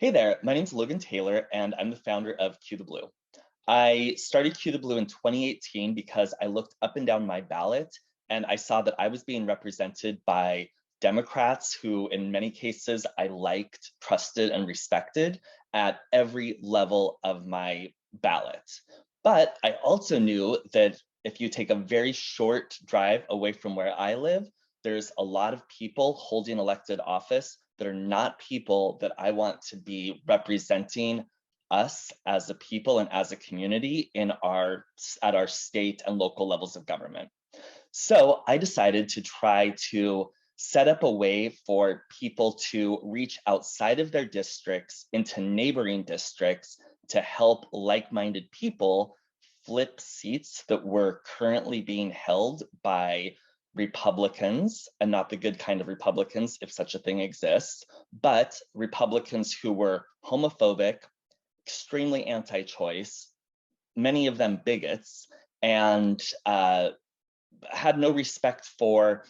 Hey there, my name's Logan Taylor, and I'm the founder of Q the Blue. I started Q the Blue in 2018 because I looked up and down my ballot and I saw that I was being represented by Democrats who, in many cases, I liked, trusted, and respected at every level of my ballot. But I also knew that if you take a very short drive away from where I live, there's a lot of people holding elected office that are not people that I want to be representing us as a people and as a community at our state and local levels of government. So I decided to try to set up a way for people to reach outside of their districts into neighboring districts to help like-minded people flip seats that were currently being held by Republicans, and not the good kind of Republicans, if such a thing exists, but Republicans who were homophobic, extremely anti-choice, many of them bigots, and had no respect for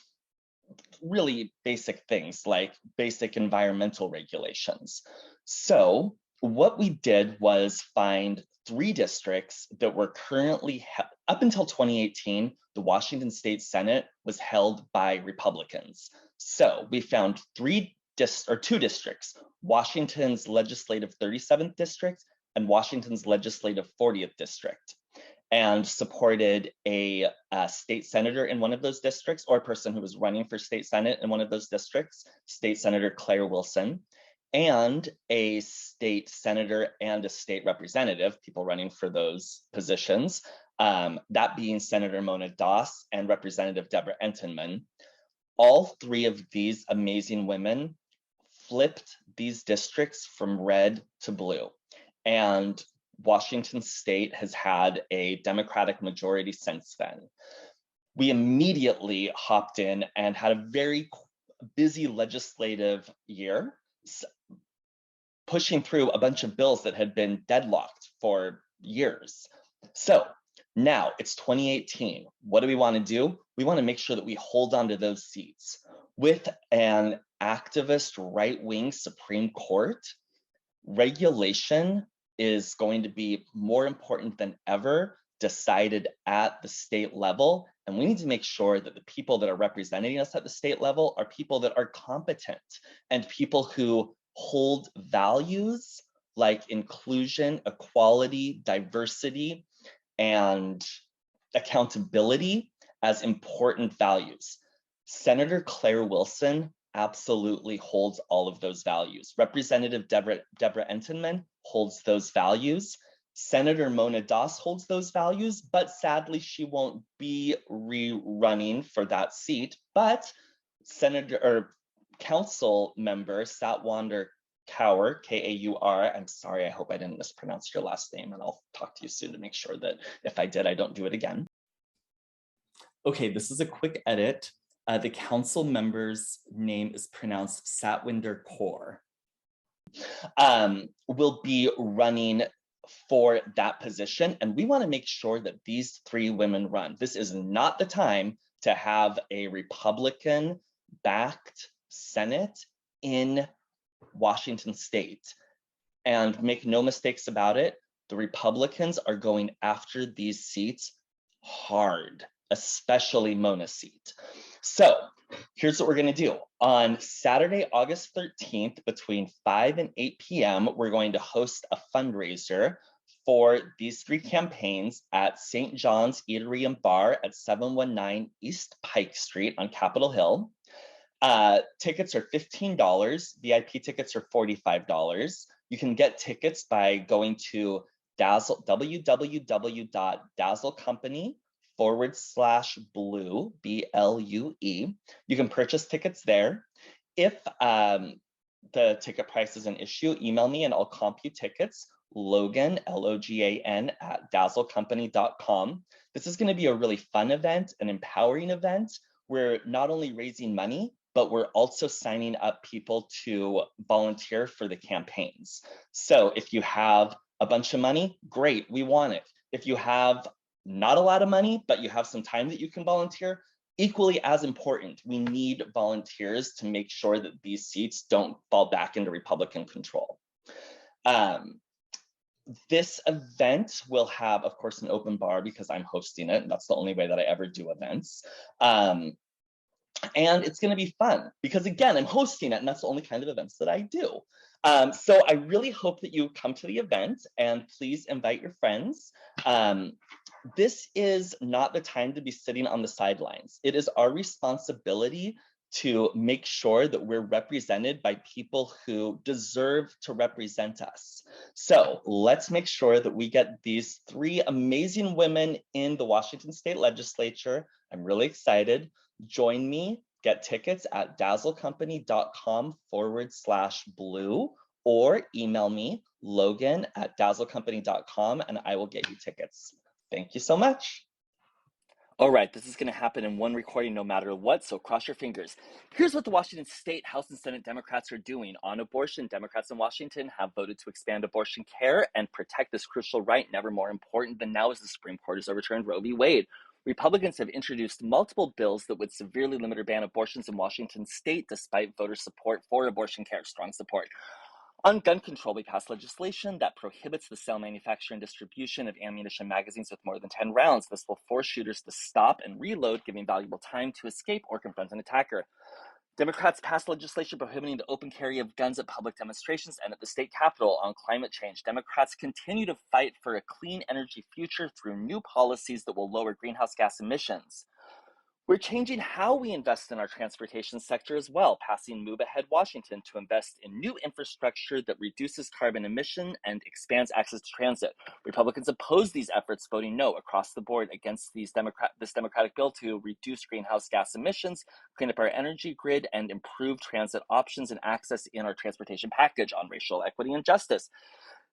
really basic things like basic environmental regulations. So what we did was find 3 districts that were currently, up until 2018, the Washington State Senate was held by Republicans. So we found 2 districts, Washington's legislative 37th district and Washington's legislative 40th district, and supported a state senator in one of those districts, or a person who was running for state senate in one of those districts, State Senator Claire Wilson, and a state senator and a state representative, people running for those positions, that being Senator Mona Doss and Representative Debra Entenman. All 3 of these amazing women flipped these districts from red to blue. And Washington State has had a Democratic majority since then. We immediately hopped in and had a very busy legislative year, pushing through a bunch of bills that had been deadlocked for years. So now it's 2018. What do we want to do? We want to make sure that we hold on to those seats. With an activist right-wing Supreme Court, regulation is going to be more important than ever, decided at the state level. And we need to make sure that the people that are representing us at the state level are people that are competent and people who hold values like inclusion, equality, diversity, and accountability as important values. Senator Claire Wilson absolutely holds all of those values. Representative Debra Entenman holds those values. Senator Mona Doss holds those values, but sadly she won't be rerunning for that seat. But Councilmember Satwinder Kaur, K-A-U-R, I'm sorry, I hope I didn't mispronounce your last name, and I'll talk to you soon to make sure that if I did, I don't do it again. Okay, this is a quick edit. The council member's name is pronounced Satwinder Kaur. Will be running for that position, and we want to make sure that these 3 women run. This is not the time to have a Republican-backed Senate in Washington State. And make no mistakes about it, the Republicans are going after these seats hard, especially Mona's seat. So here's what we're going to do. On Saturday, August 13th, between 5 and 8 p.m., we're going to host a fundraiser for these 3 campaigns at St. John's Eatery and Bar at 719 East Pike Street on Capitol Hill. Tickets are $15. VIP tickets are $45. You can get tickets by going to Dazzle, www.dazzlecompany.com/blue, B-L-U-E. You can purchase tickets there. If the ticket price is an issue, email me and I'll comp you tickets. Logan, L-O-G-A-N, @dazzlecompany.com. This is going to be a really fun event, an empowering event. We're not only raising money, but we're also signing up people to volunteer for the campaigns. So if you have a bunch of money, great, we want it. If you have not a lot of money, but you have some time that you can volunteer, equally as important, we need volunteers to make sure that these seats don't fall back into Republican control. Um, this event will have, of course, an open bar because I'm hosting it, and that's the only way that I ever do events. And it's going to be fun because, again, I'm hosting it, and that's the only kind of events that I do. So I really hope that you come to the event, and please invite your friends. This is not the time to be sitting on the sidelines. It is our responsibility to make sure that we're represented by people who deserve to represent us. So let's make sure that we get these three amazing women in the Washington State Legislature. I'm really excited. Join me, get tickets at dazzlecompany.com/blue or email me, logan@dazzlecompany.com, and I will get you tickets. Thank you so much. All right, this is going to happen in one recording no matter what, so cross your fingers. Here's what the Washington State House and Senate Democrats are doing. On abortion, Democrats in Washington have voted to expand abortion care and protect this crucial right. Never more important than now as the Supreme Court has overturned Roe v. Wade. Republicans have introduced multiple bills that would severely limit or ban abortions in Washington State, despite voter support for abortion care, strong support. On gun control, we passed legislation that prohibits the sale, manufacture, and distribution of ammunition magazines with more than 10 rounds. This will force shooters to stop and reload, giving valuable time to escape or confront an attacker. Democrats passed legislation prohibiting the open carry of guns at public demonstrations and at the state capitol. On climate change, Democrats continue to fight for a clean energy future through new policies that will lower greenhouse gas emissions. We're changing how we invest in our transportation sector as well, passing Move Ahead Washington to invest in new infrastructure that reduces carbon emission and expands access to transit. Republicans oppose these efforts, voting no across the board against this Democratic bill to reduce greenhouse gas emissions, clean up our energy grid, and improve transit options and access in our transportation package. On racial equity and justice,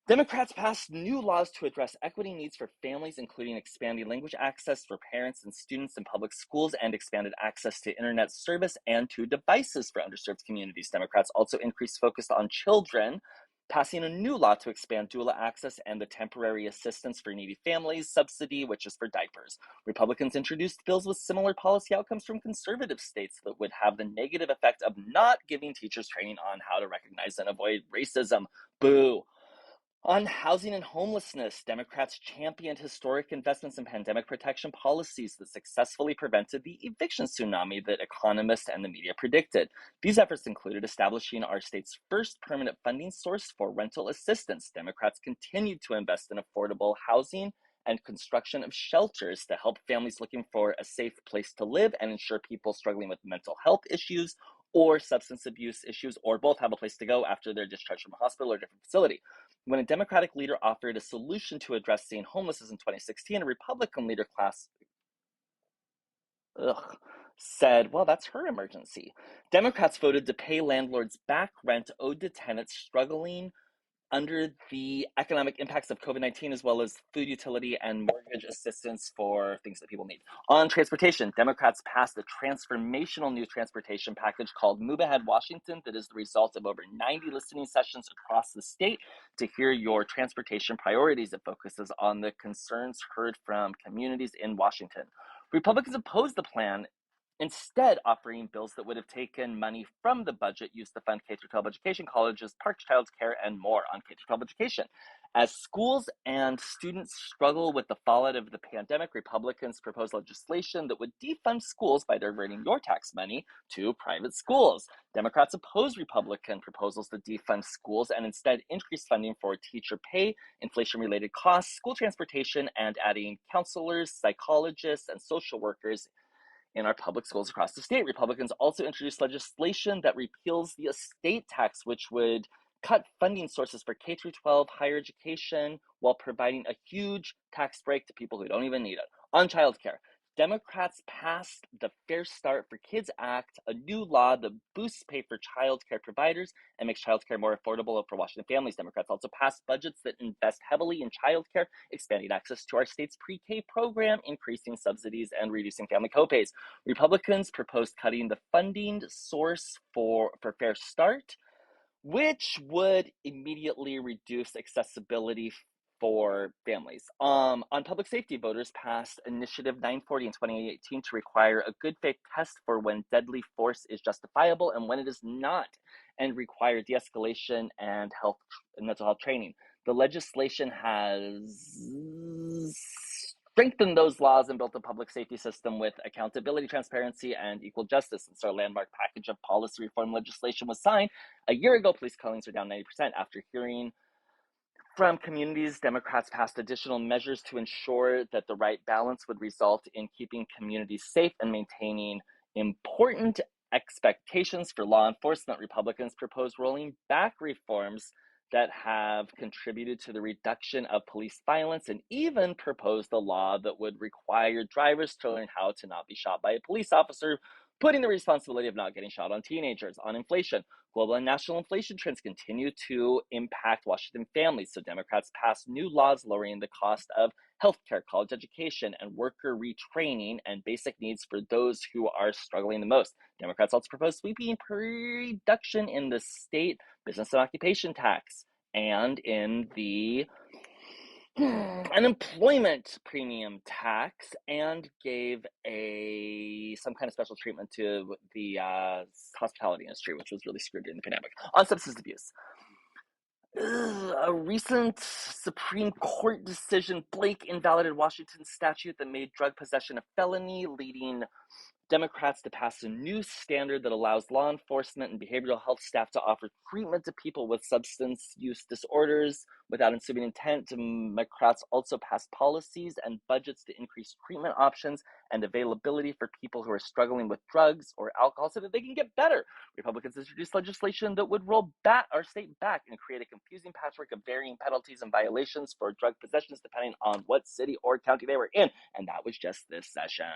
Democrats passed new laws to address equity needs for families, including expanding language access for parents and students in public schools and expanded access to internet service and to devices for underserved communities. Democrats also increased focus on children, passing a new law to expand doula access and the temporary assistance for needy families subsidy, which is for diapers. Republicans introduced bills with similar policy outcomes from conservative states that would have the negative effect of not giving teachers training on how to recognize and avoid racism. Boo. On housing and homelessness, Democrats championed historic investments in pandemic protection policies that successfully prevented the eviction tsunami that economists and the media predicted. These efforts included establishing our state's first permanent funding source for rental assistance. Democrats continued to invest in affordable housing and construction of shelters to help families looking for a safe place to live and ensure people struggling with mental health issues or substance abuse issues or both have a place to go after they're discharged from a hospital or different facility. When a Democratic leader offered a solution to addressing homelessness in 2016, a Republican leader said, well, that's her emergency. Democrats voted to pay landlords back rent owed to tenants struggling under the economic impacts of COVID-19, as well as food utility and mortgage assistance for things that people need. On transportation, Democrats passed a transformational new transportation package called Move Ahead Washington that is the result of over 90 listening sessions across the state to hear your transportation priorities. It focuses on the concerns heard from communities in Washington. Republicans opposed the plan, instead offering bills that would have taken money from the budget used to fund K-12 education, colleges, parks, childcare, and more. On K-12 education, as schools and students struggle with the fallout of the pandemic, Republicans proposed legislation that would defund schools by diverting your tax money to private schools. Democrats oppose Republican proposals to defund schools and instead increase funding for teacher pay, inflation-related costs, school transportation, and adding counselors, psychologists, and social workers in our public schools across the state. Republicans also introduced legislation that repeals the estate tax, which would cut funding sources for K-12 higher education while providing a huge tax break to people who don't even need it. On childcare, Democrats passed the Fair Start for Kids Act, a new law that boosts pay for childcare providers and makes childcare more affordable for Washington families. Democrats also passed budgets that invest heavily in childcare, expanding access to our state's pre-K program, increasing subsidies, and reducing family copays. Republicans proposed cutting the funding source for Fair Start, which would immediately reduce accessibility for families. On public safety, voters passed Initiative 940 in 2018 to require a good faith test for when deadly force is justifiable and when it is not, and require de-escalation and mental health training. The legislation has strengthened those laws and built a public safety system with accountability, transparency, and equal justice. Since our landmark package of policy reform legislation was signed a year ago, police killings are down 90%. After hearing from communities, Democrats passed additional measures to ensure that the right balance would result in keeping communities safe and maintaining important expectations for law enforcement. Republicans proposed rolling back reforms that have contributed to the reduction of police violence, and even proposed a law that would require drivers to learn how to not be shot by a police officer, putting the responsibility of not getting shot on teenagers. On inflation, global and national inflation trends continue to impact Washington families, so Democrats passed new laws lowering the cost of healthcare, college education, and worker retraining and basic needs for those who are struggling the most. Democrats also proposed sweeping reduction in the state business and occupation tax and in the unemployment premium tax, and gave some kind of special treatment to the hospitality industry, which was really screwed during the pandemic. On substance abuse, a recent Supreme Court decision, Blake invalidated Washington's statute that made drug possession a felony, leading Democrats to pass a new standard that allows law enforcement and behavioral health staff to offer treatment to people with substance use disorders without assuming intent. Democrats also passed policies and budgets to increase treatment options and availability for people who are struggling with drugs or alcohol so that they can get better. Republicans introduced legislation that would roll our state back and create a confusing patchwork of varying penalties and violations for drug possessions depending on what city or county they were in. And that was just this session.